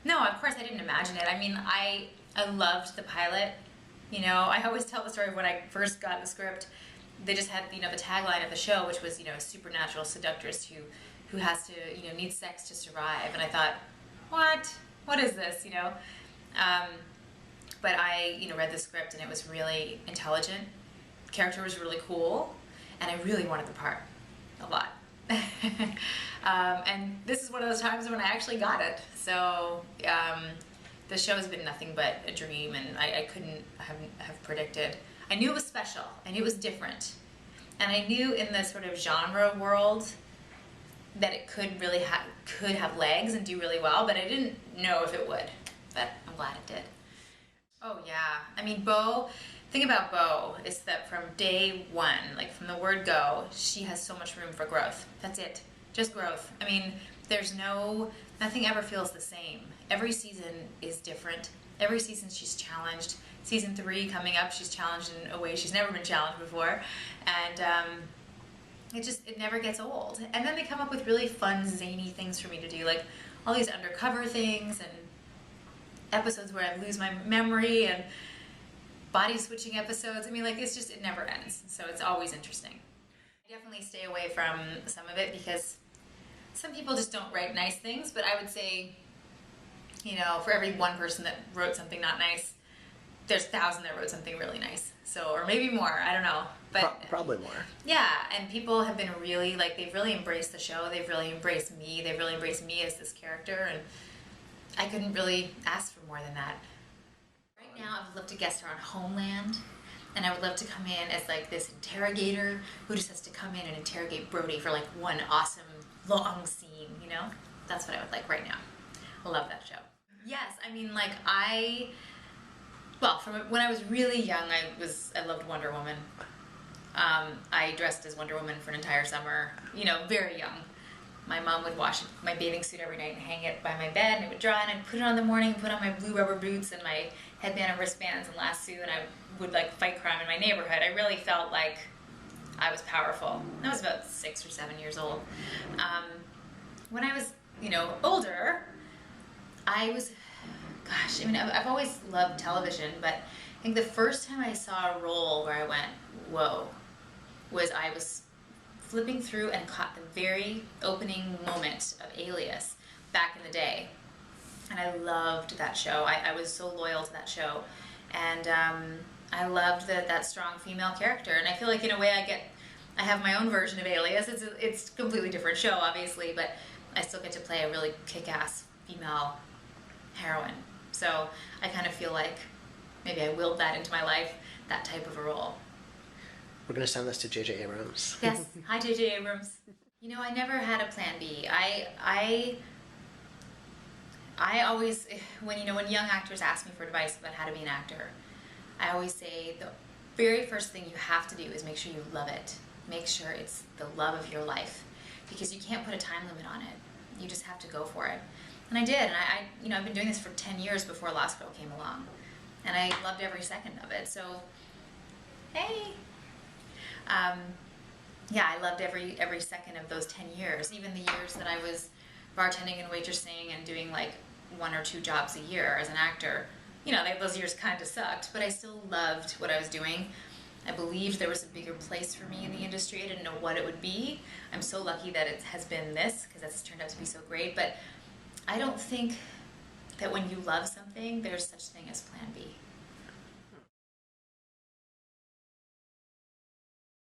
No, of course I didn't imagine it. I mean, I loved the pilot. You know, I always tell the story of when I first got the script. They just had, you know, the tagline of the show, which was, you know, a supernatural seductress who has to, you know, needs sex to survive. And I thought, what? What is this? You know. Um, but I, you know, read the script and it was really intelligent. The character was really cool, and I really wanted the part a lot. And this is one of those times when I actually got it. So the show has been nothing but a dream, and I couldn't have predicted. I knew it was special. I knew it was different. And I knew in the sort of genre world that it could really could have legs and do really well, but I didn't know if it would. But I'm glad it did. Oh yeah. I mean, Bo, thing about Bo is that from day one, like from the word go, she has so much room for growth. That's it. Just growth. I mean, nothing ever feels the same. Every season is different. Every season she's challenged. Season 3 coming up, she's challenged in a way she's never been challenged before. And it never gets old. And then they come up with really fun, zany things for me to do, like all these undercover things and episodes where I lose my memory and body switching episodes. I mean, like, it never ends. So it's always interesting. I definitely stay away from some of it because some people just don't write nice things, but I would say, you know, for every one person that wrote something not nice, there's 1,000 that wrote something really nice. So, or maybe more, I don't know. But probably more. Yeah, and people have been really, like, they've really embraced the show. They've really embraced me. They've really embraced me as this character, and I couldn't really ask for more than that. Right now, I would love to guest star on Homeland, and I would love to come in as like this interrogator who just has to come in and interrogate Brody for like one awesome long scene, you know? That's what I would like right now. I love that show. Yes, I mean, like from when I was really young, I loved Wonder Woman. I dressed as Wonder Woman for an entire summer, you know, very young. My mom would wash my bathing suit every night and hang it by my bed, and it would dry, and I'd put it on in the morning, put on my blue rubber boots and my headband and wristbands and lasso, and I would like fight crime in my neighborhood. I really felt like I was powerful. I was about 6 or 7 years old. When I was, you know, older, gosh, I mean, I've always loved television, but I think the first time I saw a role where I went, whoa, was I was flipping through and caught the very opening moment of Alias back in the day. And I loved that show. I was so loyal to that show. And I loved that strong female character. And I feel like in a way I have my own version of Alias. It's a completely different show, obviously, but I still get to play a really kick-ass female heroine. So I kind of feel like maybe I willed that into my life, that type of a role. We're going to send this to J.J. Abrams. Yes. Hi, J.J. Abrams. You know, I never had a plan B. I always, when young actors ask me for advice about how to be an actor, I always say the very first thing you have to do is make sure you love it. Make sure it's the love of your life, because you can't put a time limit on it. You just have to go for it. And I did, and I've been doing this for 10 years before Lost Girl came along, and I loved every second of it. So, hey. Yeah, I loved every second of those 10 years, even the years that I was bartending and waitressing and doing like 1 or 2 jobs a year as an actor. You know, those years kind of sucked, but I still loved what I was doing. I believed there was a bigger place for me in the industry. I didn't know what it would be. I'm so lucky that it has been this, because that's turned out to be so great. But I don't think that when you love something, there's such thing as plan